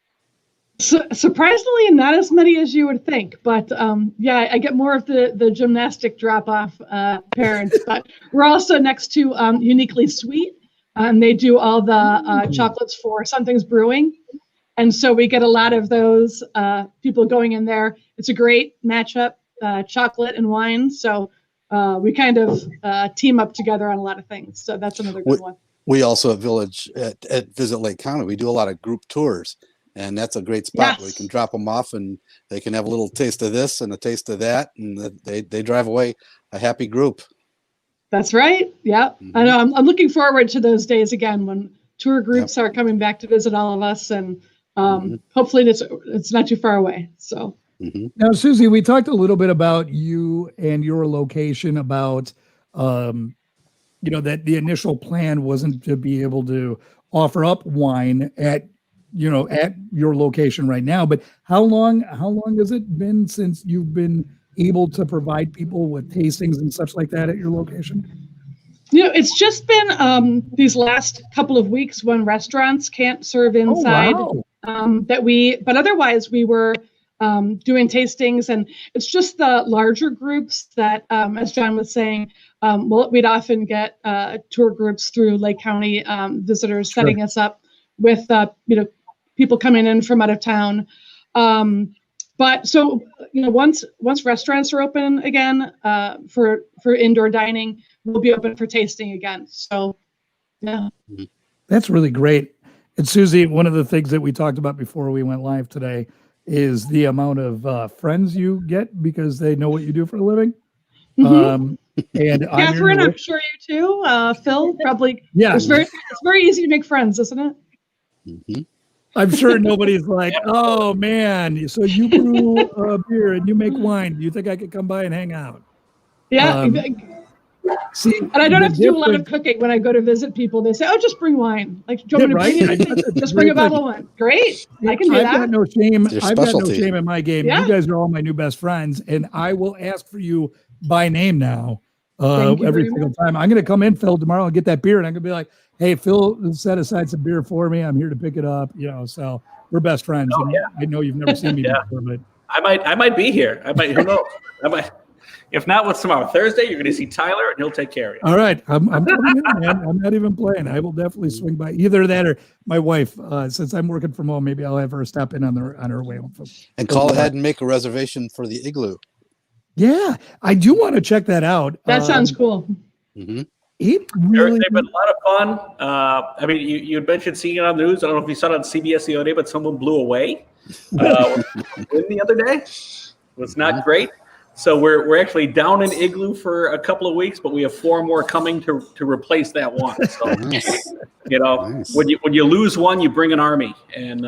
Surprisingly, not as many as you would think, but I get more of the gymnastic drop-off parents. But we're also next to Uniquely Sweet, and they do all the chocolates for Something's Brewing, and so we get a lot of those people going in there. It's a great matchup, chocolate and wine. So we kind of team up together on a lot of things. So that's another good one. We also at Visit Lake County, we do a lot of group tours. And that's a great spot where you Yes. can drop them off and they can have a little taste of this and a taste of that. And they drive away a happy group. That's right. Yeah. I know. I'm looking forward to those days again when tour groups are coming back to visit all of us, and hopefully it's not too far away. So Now, Susie, we talked a little bit about you and your location, about that the initial plan wasn't to be able to offer up wine at your location right now. But how long has it been since you've been able to provide people with tastings and such like that at your location? it's just been these last couple of weeks when restaurants can't serve inside. Oh, wow. But otherwise we were doing tastings, and it's just the larger groups that, as John was saying, we'd often get tour groups through Lake County visitors setting us up with people coming in from out of town. But so once restaurants are open again for indoor dining, we'll be open for tasting again. So yeah, That's really great. And Susie, one of the things that we talked about before we went live today is the amount of friends you get because they know what you do for a living. And Catherine, I'm sure you too. Phil, probably. Yeah, It's very easy to make friends, isn't it? I'm sure nobody's like, oh man, so you brew beer and you make wine. Do you think I could come by and hang out? Yeah. See, And I don't the have to do a lot of difference- cooking when I go to visit people. They say, "Oh, just bring wine." Like, do you want me to bring anything? Just bring a bottle of wine. Great, I can do I've that. got no shame. It's your I've got no specialty. shame in my game. Yeah. You guys are all my new best friends, and I will ask for you by name now Thank you every very single time. I'm going to come in, Phil, tomorrow and get that beer, and I'm going to be like, "Hey, Phil, set aside some beer for me. I'm here to pick it up." So we're best friends. Oh, And yeah. I know you've never seen me Yeah. before, but I might be here. Who knows? If not, what's tomorrow? Thursday, you're going to see Tyler, and he'll take care of you. all right, I'm coming in, man. I'm not even playing. I will definitely swing by either that or my wife. Since I'm working from home, maybe I'll have her stop in on her way home. And call ahead and make a reservation for the igloo. Yeah, I do want to check that out. That sounds cool. Mhm. It really. They've been a lot of fun. I mean, you had mentioned seeing it on the news. I don't know if you saw it on CBS the other day, but someone blew away the other day. It was not great. So we're actually down in igloo for a couple of weeks, but we have 4 more coming to replace that one. So Nice. Nice. when you lose one, you bring an army, and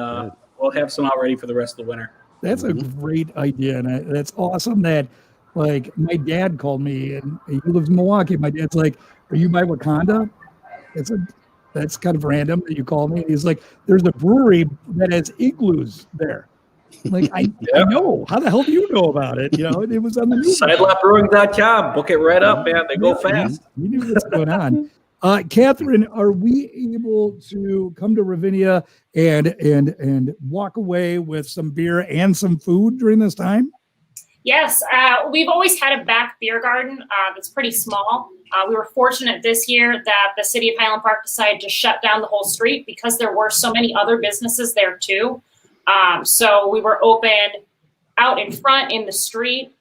we'll have some out ready for the rest of the winter. That's a great idea, and that's awesome. That, like, my dad called me, and he lives in Milwaukee. My dad's like, "Are you by Wakanda?" That's kind of random that you call me. He's like, "There's a brewery that has igloos there." I'm like, I know. How the hell do you know about it? It was on the news. Cylodbrewing.com. Book it right up, man. They go fast. You knew what's going on. Catherine, are we able to come to Ravinia and walk away with some beer and some food during this time? Yes, we've always had a back beer garden that's pretty small. We were fortunate this year that the city of Highland Park decided to shut down the whole street because there were so many other businesses there too. So we were open out in front in the street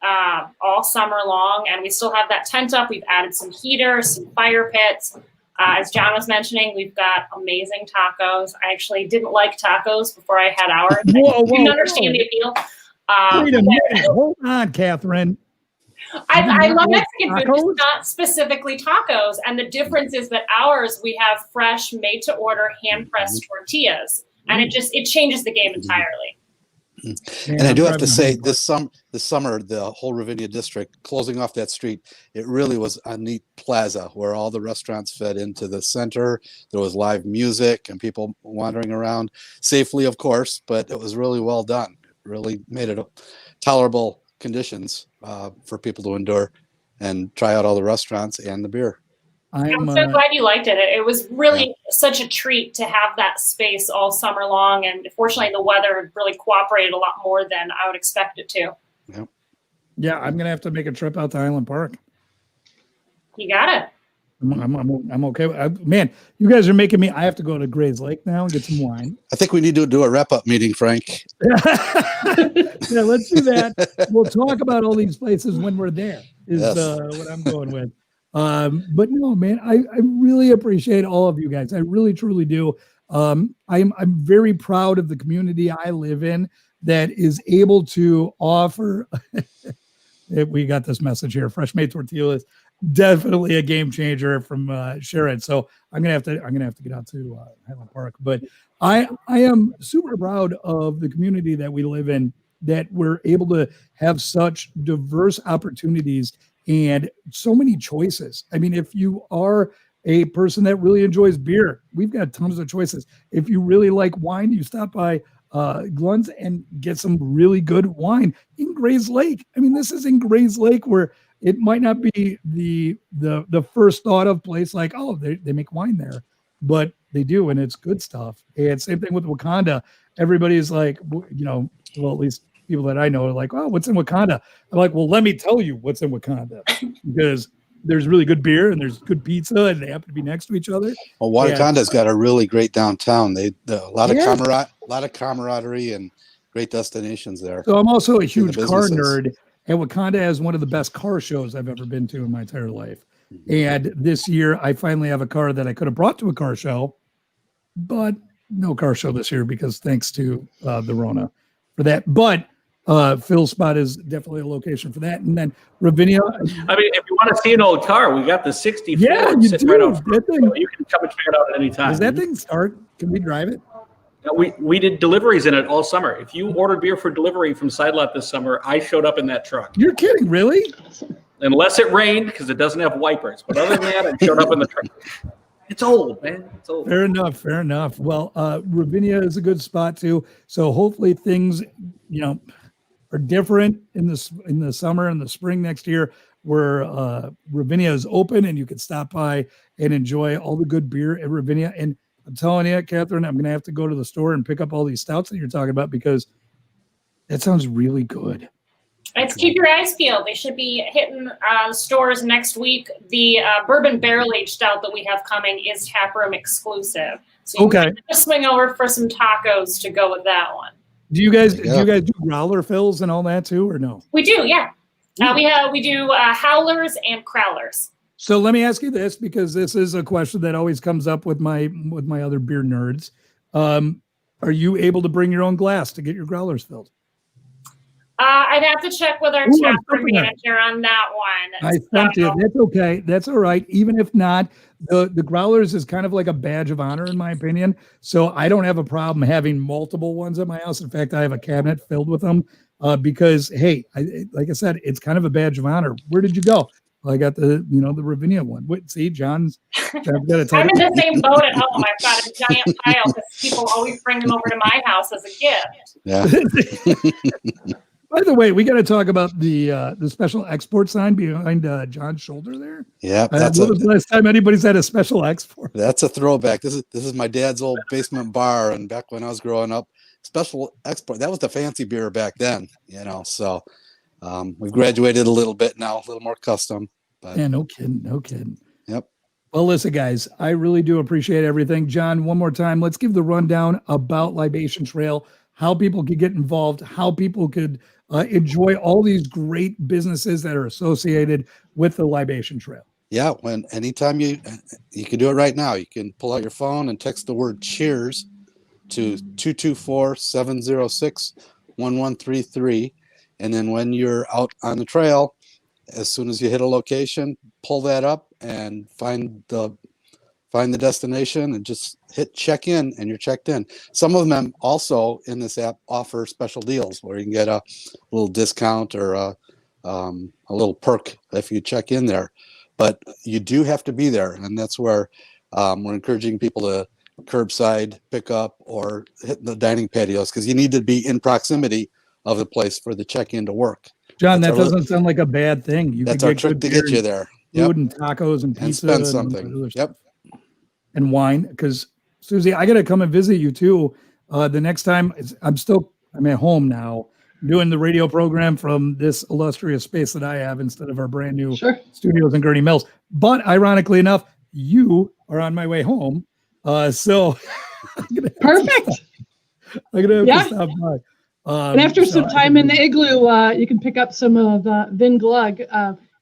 all summer long, and we still have that tent up. We've added some heaters, some fire pits. As John was mentioning, we've got amazing tacos. I actually didn't like tacos before I had ours. Whoa, I didn't understand the appeal. Wait a minute. Hold on, Catherine. I love Mexican food, Tacos? just not specifically tacos. And the difference is that ours, we have fresh, made to order, hand pressed tortillas. And it changes the game entirely. And I do have to say, this summer, the whole Ravinia district, closing off that street, it really was a neat plaza where all the restaurants fed into the center. There was live music and people wandering around safely, of course, but it was really well done. It really made it tolerable conditions for people to endure and try out all the restaurants and the beer. I'm so glad you liked it. It was really such a treat to have that space all summer long. And fortunately, the weather really cooperated a lot more than I would expect it to. Yep. Yeah, I'm gonna have to make a trip out to Highland Park. You got it. I'm okay. Man, you guys are making me. I have to go to Gray's Lake now and get some wine. I think we need to do a wrap-up meeting, Frank. Yeah, let's do that. We'll talk about all these places when we're there. Is Yes. what I'm going with. But no, man, I really appreciate all of you guys. I really, truly do. I'm very proud of the community I live in that is able to offer. We got this message here. Fresh made tortillas, definitely a game changer from Sharon. So I'm gonna have to get out to Highland Park. But I am super proud of the community that we live in, that we're able to have such diverse opportunities and so many choices. I mean, if you are a person that really enjoys beer, we've got tons of choices. If you really like wine, you stop by Glenn's and get some really good wine in Grays Lake. I mean, this is in Grays Lake, where it might not be the first thought of place like, oh, they make wine there, but they do, and it's good stuff. And same thing with Wakanda. Everybody's like, well, at least people that I know are like, oh, what's in Wakanda? I'm like, well, let me tell you what's in Wakanda, because there's really good beer and there's good pizza, and they happen to be next to each other. Well, Wakanda's got a really great downtown. A lot of camaraderie and great destinations there. So I'm also a huge car nerd, and Wakanda has one of the best car shows I've ever been to in my entire life. And this year, I finally have a car that I could have brought to a car show, but no car show this year because thanks to the Rona for that. But Phil's spot is definitely a location for that. And then Ravinia. I mean, if you want to see an old car, we got the 64 sitting right out front. So you can come and check it out at any time. Does that thing start? Can we drive it? We did deliveries in it all summer. If you ordered beer for delivery from Side Lot this summer, I showed up in that truck. You're kidding, really? Unless it rained, because it doesn't have wipers. But other than that, I showed up in the truck. It's old, man. It's old. Fair enough. Well, Ravinia is a good spot too. So hopefully things, are different in the summer and the spring next year, where Ravinia is open and you can stop by and enjoy all the good beer at Ravinia. And I'm telling you, Catherine, I'm going to have to go to the store and pick up all these stouts that you're talking about, because that sounds really good. Let's keep your eyes peeled. They should be hitting stores next week. The bourbon barrel-aged stout that we have coming is taproom exclusive. So you can just swing over for some tacos to go with that one. Do you guys do growler fills and all that too, or no? We do, yeah. We do howlers and crowlers. So let me ask you this, because this is a question that always comes up with my other beer nerds. Are you able to bring your own glass to get your growlers filled? I'd have to check with our taproom manager on that one. I thumped you. That's okay. That's all right. Even if not, the growlers is kind of like a badge of honor, in my opinion. So I don't have a problem having multiple ones at my house. In fact, I have a cabinet filled with them because, hey, like I said, it's kind of a badge of honor. Where did you go? Well, I got the Ravinia one. Wait, see, John's got a I'm in the same boat at home. I've got a giant pile because people always bring them over to my house as a gift. Yeah. By the way, we got to talk about the special export sign behind John's shoulder there. Yeah, that's when was the last time anybody's had a special export? That's a throwback. This is my dad's old basement bar, and back when I was growing up, special export. That was the fancy beer back then, So we've graduated a little bit now, a little more custom. But yeah, no kidding. Yep. Well, listen, guys, I really do appreciate everything. John, one more time, let's give the rundown about Libation Trail, how people could get involved, how people could enjoy all these great businesses that are associated with the Libation Trail. Yeah, anytime you can do it right now. You can pull out your phone and text the word cheers to 224-706-1133. And then when you're out on the trail, as soon as you hit a location, pull that up and find the destination and just hit check in, and you're checked in. Some of them also in this app offer special deals where you can get a little discount or a little perk if you check in there. But you do have to be there, and that's where we're encouraging people to curbside pick up or hit the dining patios, because you need to be in proximity of the place for the check-in to work. John, that doesn't sound like a bad thing. That's our trick to get you there. Food and tacos and pizza and spend something. Yep. And wine, because Susie, I got to come and visit you too. The next time I'm at home now doing the radio program from this illustrious space that I have instead of our brand new studios in Gurney Mills. But ironically enough, you are on my way home. So perfect. I'm going to have to stop by. And after some time in the igloo, you can pick up some of the Vin Glug.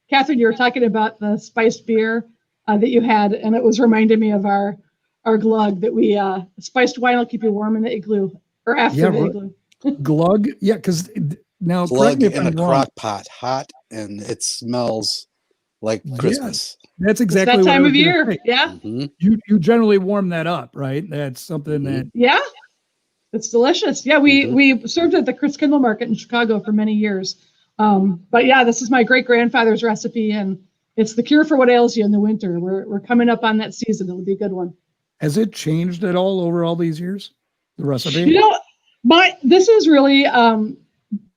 Catherine, you were talking about the spiced beer that you had, and it was reminding me of our our glug that we spiced wine will keep you warm in the igloo or after the igloo. Glug, yeah, because now Glug correct me if in a I'm wrong. crock pot, hot, and it smells like Christmas. That's It's exactly that what I time was of gonna year. say. Yeah. Mhm. You generally warm that up, right? That's something that Yeah. It's delicious. Yeah, we served at the Chris Kindle Market in Chicago for many years. But yeah, this is my great grandfather's recipe, and it's the cure for what ails you in the winter. We're coming up on that season. It'll be a good one. has it changed at all over all these years? The recipe? You know, this is really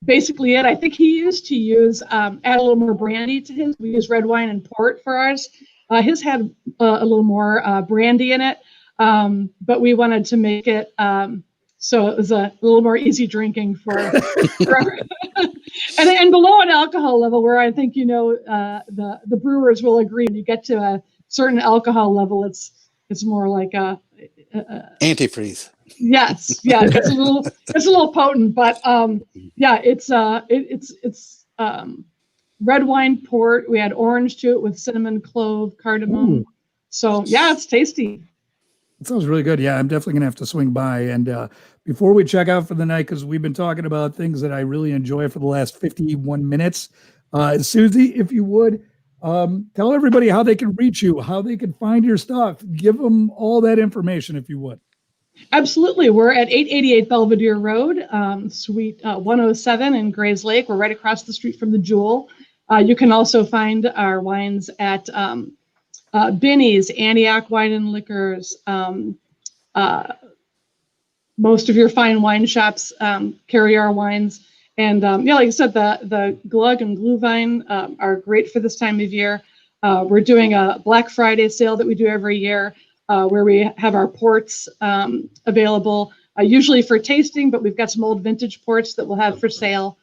basically it. I think he used to use add a little more brandy to his. We use red wine and port for ours. His had a little more brandy in it, but we wanted to make it so it was a little more easy drinking for and below an alcohol level where I think the brewers will agree. When you get to a certain alcohol level, it's more like a Antifreeze. yes, yeah, it's a little potent, but yeah, it's red wine port. We had orange to it with cinnamon, clove, cardamom. Ooh. So yeah, it's tasty. It sounds really good. Yeah, I'm definitely gonna have to swing by. And before we check out for the night, because we've been talking about things that I really enjoy for the last 51 minutes, Susie, if you would, tell everybody how they can reach you, how they can find your stuff. Give them all that information, if you would. Absolutely. We're at 888 Belvedere Road, Suite 107 in Grays Lake. We're right across the street from the Jewel. You can also find our wines at Binny's, Antioch Wine and Liquors. Most of your fine wine shops carry our wines. And yeah, like I said, the glug and glühwein are great for this time of year. We're doing a Black Friday sale that we do every year where we have our ports available, usually for tasting, but we've got some old vintage ports that we'll have for sale.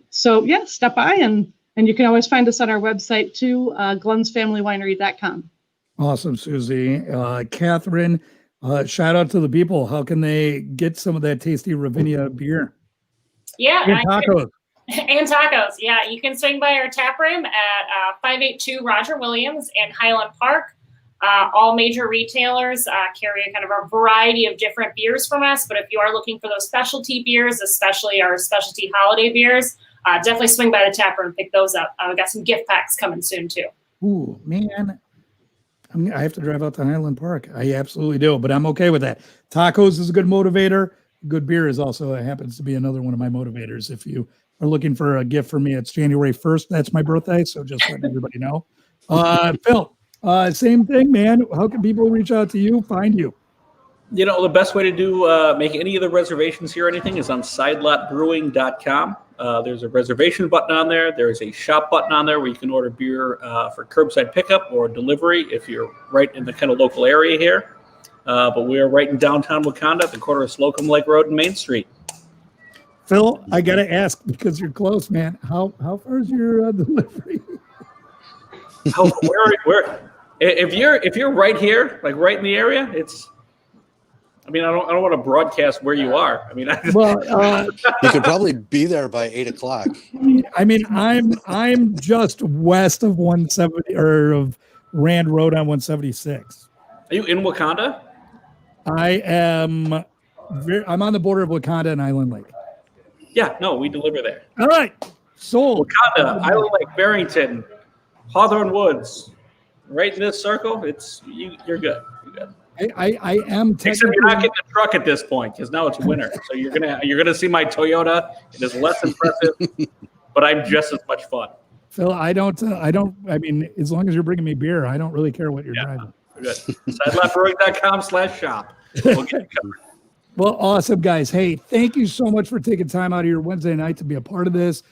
So yeah, stop by and you can always find us on our website too, glunsfamilywinery.com. Awesome, Susie. Catherine, shout out to the people. How can they get some of that tasty Ravinia beer? Yeah. And tacos. And tacos. Yeah. You can swing by our tap room at 582 Roger Williams in Highland Park. All major retailers carry kind of a variety of different beers from us. But if you are looking for those specialty beers, especially our specialty holiday beers, definitely swing by the tap room and pick those up. We've got some gift packs coming soon too. Ooh, man. I have to drive out to Highland Park. I absolutely do, but I'm okay with that. Tacos is a good motivator. Good beer is also happens to be another one of my motivators. If you are looking for a gift for me, it's January 1st. That's my birthday, so just letting everybody know. Phil, same thing, man. How can people reach out to you, find you? You know, the best way to do make any of the reservations here or anything is on cylodbrewing.com. There's a reservation button on there. There's a shop button on there where you can order beer for curbside pickup or delivery if you're right in the kind of local area here. But we're right in downtown Wakanda at the corner of Slocum Lake Road and Main Street. Phil, I got to ask because you're close, man. How far is your delivery? Where? If you're right here, like right in the area, it's. I mean, I don't want to broadcast where you are. I mean, you could probably be there by 8 o'clock. I mean, I'm just west of 170 or of Rand Road on 176. Are you in Wakanda? I'm on the border of Wakanda and Island Lake. Yeah, no, we deliver there. All right, sold. Wakanda, Island Lake, Barrington, Hawthorne Woods, right in this circle. You're good. You're good. I am. Except you're not getting a truck at this point because now it's winter, so you're gonna see my Toyota. It is less impressive, but I'm just as much fun. Phil, I mean, as long as you're bringing me beer, I don't really care what you're driving. Good. Sidelotbrewing.com/shop. We'll get you covered. Well, awesome, guys. Hey, thank you so much for taking time out of your Wednesday night to be a part of this.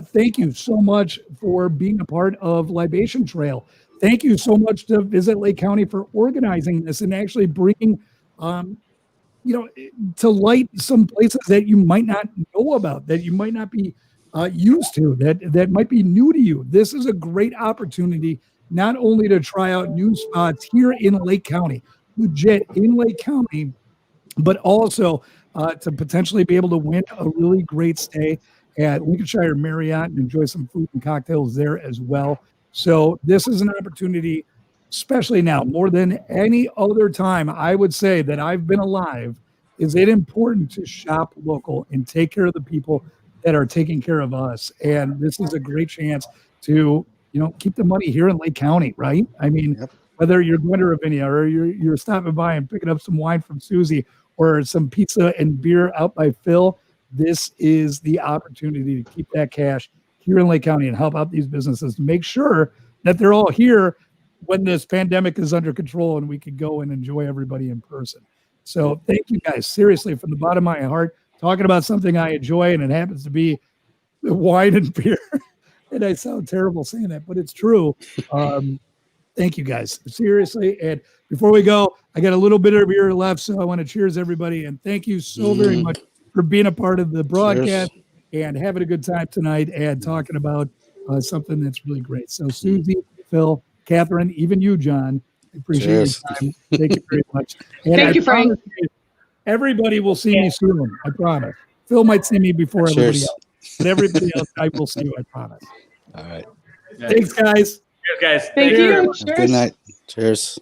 Thank you so much for being a part of Libation Trail. Thank you so much to Visit Lake County for organizing this and actually bringing, to light some places that you might not know about, that you might not be used to, that might be new to you. This is a great opportunity not only to try out new spots here in Lake County, legit in Lake County, but also to potentially be able to win a really great stay at Lincolnshire Marriott and enjoy some food and cocktails there as well. So this is an opportunity especially now, more than any other time, I would say that I've been alive, is it important to shop local and take care of the people that are taking care of us. And this is a great chance to, keep the money here in Lake County, right? I mean, Yep. whether you're going to Ravinia or you're stopping by and picking up some wine from Susie or some pizza and beer out by Phil, this is the opportunity to keep that cash here in Lake County and help out these businesses to make sure that they're all here when this pandemic is under control and we can go and enjoy everybody in person. So thank you guys, seriously, from the bottom of my heart, talking about something I enjoy, and it happens to be wine and beer. And I sound terrible saying that, but it's true. Thank you guys, seriously. And before we go, I got a little bit of beer left, so I want to cheers everybody. And thank you so very much for being a part of the broadcast and having a good time tonight and talking about something that's really great. So Susie, Phil, Catherine, even you, John, I appreciate your time. Thank you very much. And Thank you, Frank. Everybody will see me soon, I promise. Phil might see me before everybody else, but everybody else, I will see you, I promise. All right. Thanks, guys. Cheers, guys. Thank you. you. Good Cheers. night. Cheers.